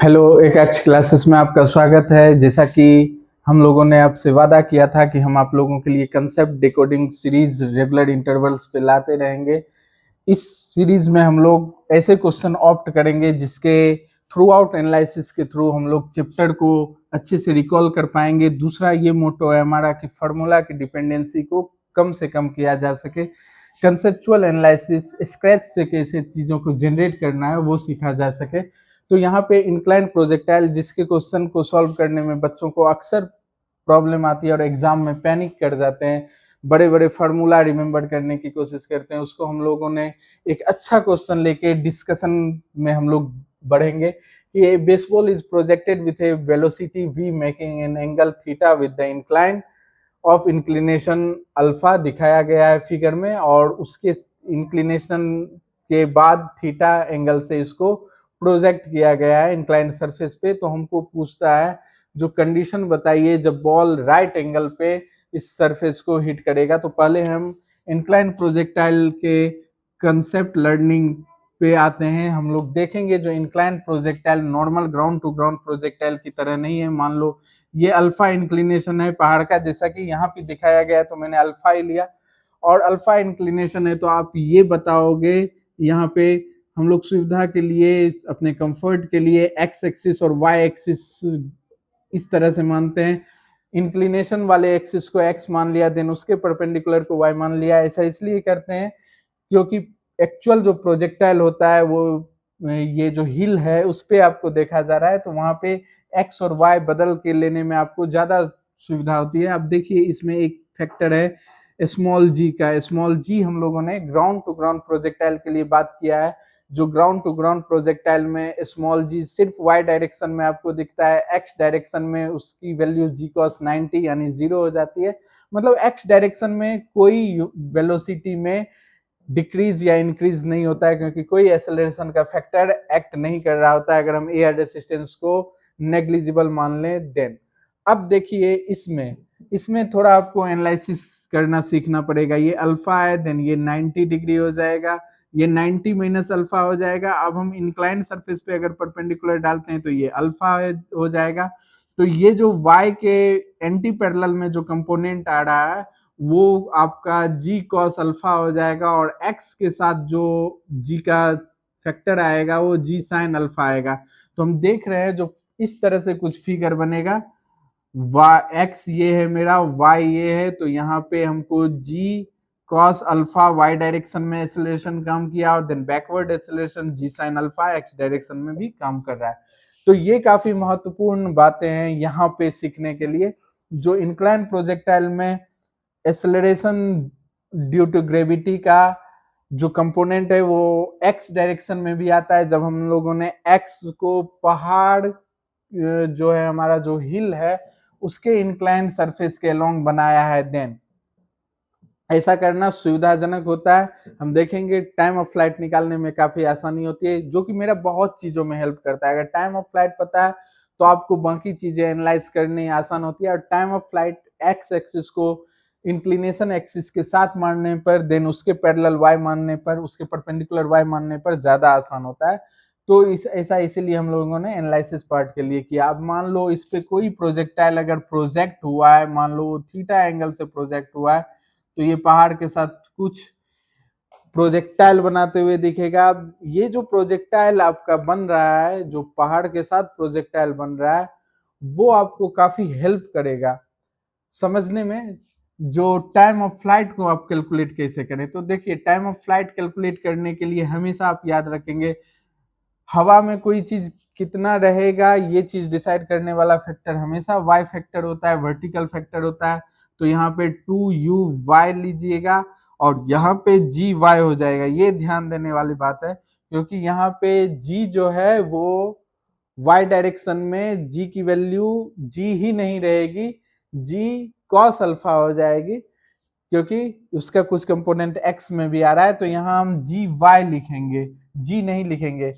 Hello, एक आज classes में आपका स्वागत है। जैसा कि हम लोगों ने आपसे वादा किया था कि हम आप लोगों के लिए concept decoding series regular intervals पे लाते रहेंगे। इस सीरीज में हम लोग ऐसे क्वेश्चन ऑप्ट करेंगे जिसके थ्रू आउट एनालिसिस के थ्रू हम लोग चैप्टर को अच्छे से रिकॉल कर पाएंगे। दूसरा ये मोटो है हमारा कि फार्मूला की डिपेंडेंसी को कम से कम किया जा सके। कंसेप्चुअल एनालिसिस स्क्रैच से कैसे चीज़ों को जनरेट करना है वो सीखा जा सके। तो यहाँ पे इंक्लाइन प्रोजेक्टाइल जिसके क्वेश्चन को सॉल्व करने में बच्चों को अक्सर प्रॉब्लम आती है और एग्जाम में पैनिक कर जाते हैं, बड़े बड़े फार्मूला रिमेंबर करने की कोशिश करते हैं, उसको हम लोगों ने एक अच्छा क्वेश्चन लेके डिस्कशन में हम लोग बढ़ेंगे कि baseball is projected with A velocity v making an angle theta with the incline of inclination alpha दिखाया गया है फिगर में, और उसके इंक्लिनेशन के बाद थीटा एंगल से इसको प्रोजेक्ट किया गया है इंक्लाइंड सरफेस पे। तो हमको पूछता है जो कंडीशन बताइए जब बॉल राइट एंगल पे इस सरफेस को हिट करेगा। तो पहले हम इंक्लाइंड प्रोजेक्टाइल के कंसेप्ट लर्निंग पे आते हैं। हम लोग देखेंगे जो inclined projectile normal ground to ground projectile की तरह नहीं है। मान लो ये अल्फा इंक्लिनेशन है पहाड़ का, जैसा कि यहाँ पे दिखाया गया है, तो मैंने अल्फा ही लिया और अल्फा इंक्लिनेशन है। तो आप ये बताओगे यहाँ पे हम लोग सुविधा के लिए अपने कंफर्ट के लिए एक्स एक्सिस और वाई एक्सिस इस तरह से मानते हैं। इंक्लिनेशन वाले एक्सिस को एक्स मान लिया, देन उसके परपेंडिकुलर को वाई मान लिया। ऐसा इसलिए करते हैं क्योंकि एक्चुअल जो प्रोजेक्टाइल होता है वो ये जो हिल है उस पे आपको देखा जा रहा है, तो वहां पे एक्स और वाई बदल के लेने में आपको ज्यादा सुविधा होती है। अब देखिए इसमें एक फैक्टर है स्मॉल जी का। स्मॉल जी हम लोगों ने ग्राउंड टू ग्राउंड प्रोजेक्टाइल के लिए बात किया है। जो ग्राउंड टू ग्राउंड प्रोजेक्टाइल में स्मॉल जी सिर्फ वाई डायरेक्शन में आपको दिखता है, एक्स डायरेक्शन में उसकी वैल्यू जी कॉस 90 यानी 0 हो जाती है। मतलब एक्स डायरेक्शन में कोई वेलोसिटी में डिक्रीज या इंक्रीज नहीं होता है क्योंकि कोई एक्सेलरेशन का फैक्टर एक्ट नहीं कर रहा होता है, अगर हम एयर रेसिस्टेंस को नेग्लिजिबल मान लें देन। अब देखिए इसमें इसमें थोड़ा आपको एनालिसिस करना सीखना पड़ेगा। ये अल्फा है, देन ये 90 डिग्री हो जाएगा, ये 90 माइनस अल्फा हो जाएगा। अब हम इंक्लाइंड सरफेस पे अगर परपेंडिकुलर डालते हैं तो ये अल्फा हो जाएगा। तो ये जो y के एंटी पैरेलल में जो कंपोनेंट आ रहा है वो आपका जी कॉस अल्फा हो जाएगा, और x के साथ जो g का फैक्टर आएगा वो जी साइन अल्फा आएगा। तो हम देख रहे हैं जो इस तरह से कुछ फिगर बनेगा, x ये है मेरा, y ये है, तो यहाँ पे हमको g cos alpha y direction में एक्सेलरेशन काम किया और then backward acceleration g sin alpha x direction में भी काम कर रहा है। तो ये काफी महत्वपूर्ण बातें हैं यहाँ पे सीखने के लिए। जो इंक्लाइन प्रोजेक्टाइल में एक्सेलरेशन ड्यू टू ग्रेविटी का जो कंपोनेंट है वो x डायरेक्शन में भी आता है। जब हम लोगों ने x को पहाड़ जो है हमारा जो हिल है उसके इंक्लाइन सरफेस के अलोंग बनाया है, देन ऐसा करना सुविधाजनक होता है। हम देखेंगे टाइम ऑफ फ्लाइट निकालने में काफी आसानी होती है, जो कि मेरा बहुत चीजों में हेल्प करता है। अगर टाइम ऑफ फ्लाइट पता है तो आपको बाकी चीजें एनालाइज करनी आसान होती है। और time of flight x axis को इंक्लिनेशन एक्सिस के साथ मानने पर, देन उसके पैरेलल वाई मानने पर, उसके परपेंडिकुलर वाई मानने पर ज्यादा आसान होता है। तो ऐसा इसीलिए हम लोगों ने एनालिसिस पार्ट के लिए किया। अब मान लो इस पे कोई प्रोजेक्टाइल अगर प्रोजेक्ट हुआ है, मान लो थीटा एंगल से प्रोजेक्ट हुआ है, तो ये पहाड़ के साथ कुछ प्रोजेक्टाइल बनाते हुए दिखेगा। अब ये जो प्रोजेक्टाइल आपका बन रहा है, जो पहाड़ के साथ प्रोजेक्टाइल बन रहा है, वो आपको काफी हेल्प करेगा समझने में। जो टाइम ऑफ फ्लाइट को आप कैलकुलेट कैसे करें, तो देखिए टाइम ऑफ फ्लाइट कैलकुलेट करने के लिए हमेशा आप याद रखेंगे हवा में कोई चीज कितना रहेगा, ये चीज डिसाइड करने वाला फैक्टर हमेशा वाई फैक्टर होता है, वर्टिकल फैक्टर होता है। तो यहाँ पे 2u(y) लीजिएगा और यहाँ पे g(y) हो जाएगा। ये ध्यान देने वाली बात है क्योंकि यहाँ पे g जो है वो y डायरेक्शन में g की वैल्यू g ही नहीं रहेगी, g cos अल्फा हो जाएगी क्योंकि उसका कुछ कंपोनेंट x में भी आ रहा है। तो यहाँ हम gy लिखेंगे, g नहीं लिखेंगे।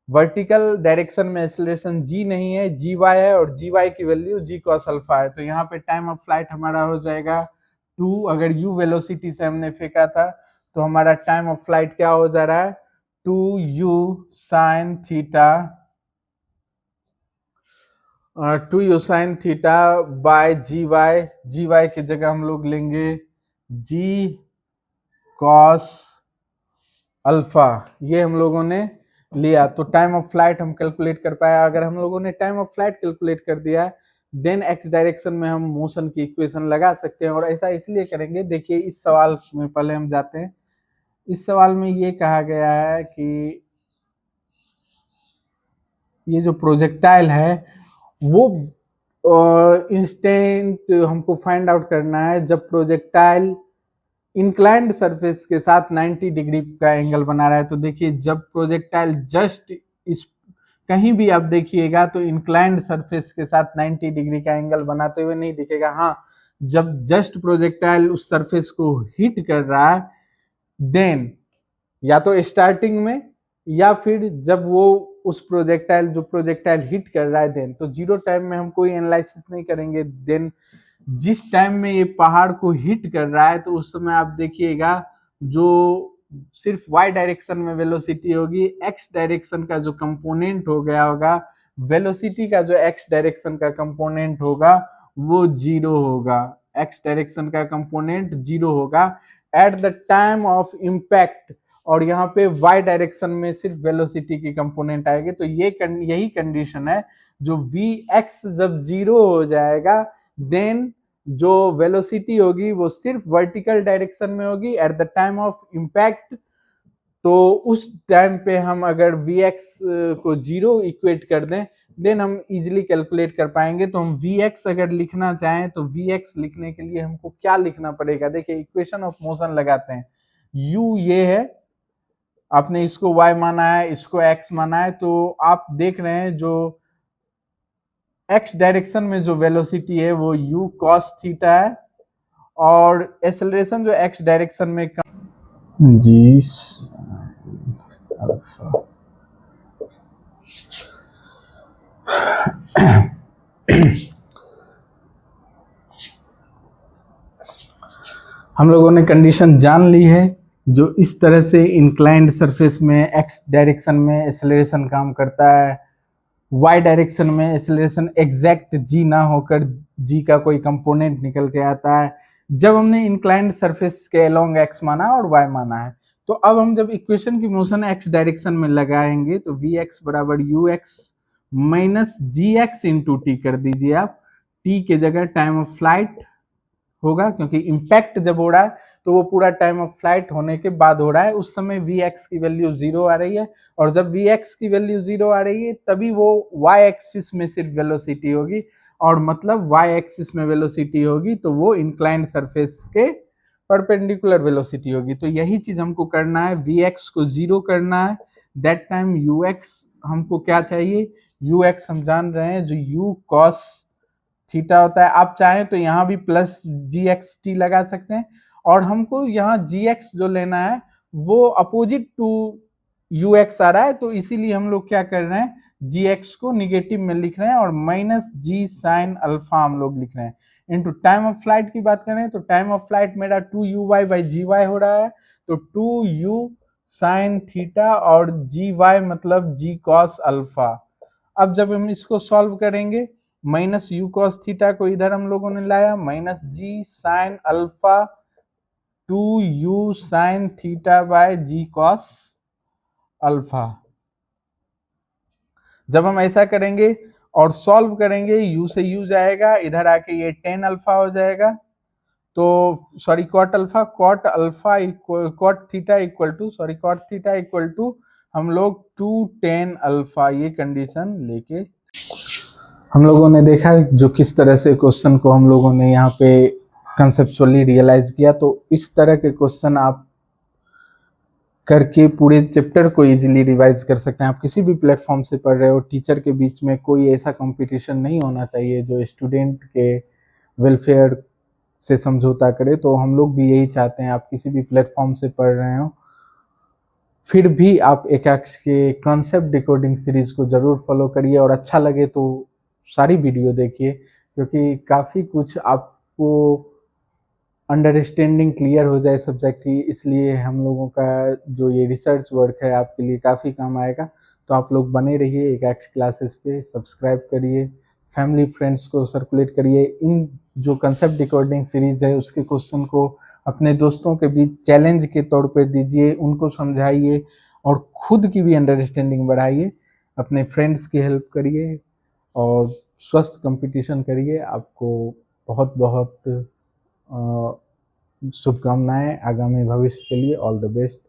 वर्टिकल डायरेक्शन में एक्सेलरेशन g नहीं है, gy है, और gy की वैल्यू g cos अल्फा है। तो यहाँ पे टाइम ऑफ फ्लाइट हमारा हो जाएगा 2। अगर u वेलोसिटी से हमने फेंका था तो हमारा टाइम ऑफ फ्लाइट क्या हो जा रहा है, 2u sin theta 2u sine theta by G Y की जगह हम लोग लेंगे जी कॉस अल्फा। ये हम लोगों ने लिया तो टाइम ऑफ फ्लाइट हम कैलकुलेट कर पाया। अगर हम लोगों ने टाइम ऑफ फ्लाइट कैलकुलेट कर दिया देन एक्स डायरेक्शन में हम मोशन की इक्वेशन लगा सकते हैं। और ऐसा इसलिए करेंगे, देखिए इस सवाल में पहले हम जाते हैं। इस सवाल में ये कहा गया है कि ये जो प्रोजेक्टाइल है वो इंस्टेंट हमको फाइंड आउट करना है जब प्रोजेक्टाइल इंक्लाइंड सरफेस के साथ 90 डिग्री का एंगल बना रहा है। तो देखिए जब प्रोजेक्टाइल जस्ट इस कहीं भी आप देखिएगा तो इंक्लाइंड सरफेस के साथ 90 डिग्री का एंगल बनाते हुए नहीं दिखेगा। हाँ, जब जस्ट प्रोजेक्टाइल उस सरफेस को हिट कर रहा है देन या तो स्टार्टिंग में या फिर जब वो उस प्रोजेक्टाइल हिट कर रहा है देन, तो जीरो टाइम में हम कोई एनालिसिस नहीं करेंगे। देन जिस टाइम में ये पहाड़ को हिट कर रहा है तो उस समय आप देखिएगा जो सिर्फ y डायरेक्शन में वेलोसिटी होगी, x डायरेक्शन का जो कंपोनेंट हो गया होगा, वेलोसिटी का जो x डायरेक्शन का कंपोनेंट होगा वो जीरो होगा। x डायरेक्शन का कंपोनेंट जीरो होगा at the time of impact, और यहाँ पे y डायरेक्शन में सिर्फ वेलोसिटी की कंपोनेंट आएगी। तो ये यही कंडीशन है, जो vx जब जीरो हो जाएगा देन जो वेलोसिटी होगी वो सिर्फ वर्टिकल डायरेक्शन में होगी at the time of impact. तो उस टाइम पे हम अगर vx को जीरो इक्वेट कर दें देन हम इजिली कैलकुलेट कर पाएंगे। तो हम vx अगर लिखना चाहें तो vx लिखने के लिए हमको क्या लिखना पड़ेगा, देखिए इक्वेशन ऑफ मोशन लगाते हैं। u ये है, आपने इसको y माना है, इसको x माना है, तो आप देख रहे हैं जो x डायरेक्शन में जो वेलोसिटी है वो u cos थीटा है, और एक्सेलरेशन जो x डायरेक्शन में जी अल्फा। हम लोगों ने कंडीशन जान ली है। जो इस तरह से इंक्लाइंड सरफेस में x डायरेक्शन में एक्सेलरेशन काम करता है, y डायरेक्शन में एक्सेलरेशन एग्जैक्ट g ना होकर g का कोई कंपोनेंट निकल के आता है जब हमने इंक्लाइंड सरफेस के अलोंग x माना और y माना है। तो अब हम जब इक्वेशन की मोशन x डायरेक्शन में लगाएंगे तो vx बराबर ux माइनस जी एक्स इंटू टी कर दीजिए आप। t के जगह टाइम ऑफ फ्लाइट होगा, क्योंकि इम्पैक्ट जब हो रहा है तो वो पूरा टाइम ऑफ फ्लाइट होने के बाद हो रहा है, उस समय vx की वैल्यू जीरो आ रही है, और जब vx की वैल्यू जीरो आ रही है तभी वो y एक्सिस में सिर्फ वेलोसिटी होगी, और मतलब y एक्सिस में वेलोसिटी होगी तो वो इंक्लाइंड सरफेस के परपेंडिकुलर वेलोसिटी होगी। तो यही चीज हमको करना है, vx को जीरो करना है। दैट टाइम ux हमको क्या चाहिए, ux हम जान रहे हैं जो u cos थीटा होता है। आप चाहें तो यहाँ भी प्लस जी एक्स टी लगा सकते हैं, और हमको यहाँ जी एक्स जो लेना है वो अपोजिट टू यू एक्स आ रहा है, तो इसीलिए हम लोग क्या कर रहे हैं, जी एक्स को निगेटिव में लिख रहे हैं और माइनस जी साइन अल्फा हम लोग लिख रहे हैं। इनटू टाइम ऑफ फ्लाइट की बात करें तो टाइम ऑफ फ्लाइट मेरा 2u बाई जी वाई हो रहा है, तो 2u साइन थीटा और जी वाई मतलब जी कॉस अल्फा। अब जब हम इसको सॉल्व करेंगे, माइनस यू कॉस थीटा को इधर हम लोगों ने लाया, minus G sine alpha 2u sine theta by G cos alpha. जब हम ऐसा करेंगे और सॉल्व करेंगे, u से u जाएगा, इधर आके ये टेन अल्फा हो जाएगा, तो sorry cot alpha, cot theta equal to हम लोग 2 अल्फा, ये कंडीशन लेके हम लोगों ने देखा जो किस तरह से क्वेश्चन को हम लोगों ने यहाँ पे कंसेप्चुअली रियलाइज किया। तो इस तरह के क्वेश्चन आप करके पूरे चैप्टर को इजीली रिवाइज कर सकते हैं। आप किसी भी प्लेटफॉर्म से पढ़ रहे हो, टीचर के बीच में कोई ऐसा कंपटीशन नहीं होना चाहिए जो स्टूडेंट के वेलफेयर से समझौता करे। तो हम लोग भी यही चाहते हैं, आप किसी भी प्लेटफॉर्म से पढ़ रहे हो फिर भी आप एकेएक्स के कॉन्सेप्ट डिकोडिंग सीरीज को जरूर फॉलो करिए, और अच्छा लगे तो सारी वीडियो देखिए, क्योंकि काफ़ी कुछ आपको अंडरस्टैंडिंग क्लियर हो जाए सब्जेक्ट की। इसलिए हम लोगों का जो ये रिसर्च वर्क है आपके लिए काफ़ी काम आएगा। तो आप लोग बने रहिए एकेएक्स क्लासेस पे, सब्सक्राइब करिए। फैमिली फ्रेंड्स को सर्कुलेट करिए। इन जो कंसेप्ट डिकोडिंग सीरीज है उसके क्वेश्चन को अपने दोस्तों के बीच चैलेंज के तौर पे दीजिए, उनको समझाइए और खुद की भी अंडरस्टैंडिंग बढ़ाइए, अपने फ्रेंड्स की हेल्प करिए और स्वस्थ कंपटीशन करिए। आपको बहुत बहुत शुभकामनाएं आगामी भविष्य के लिए। All the best.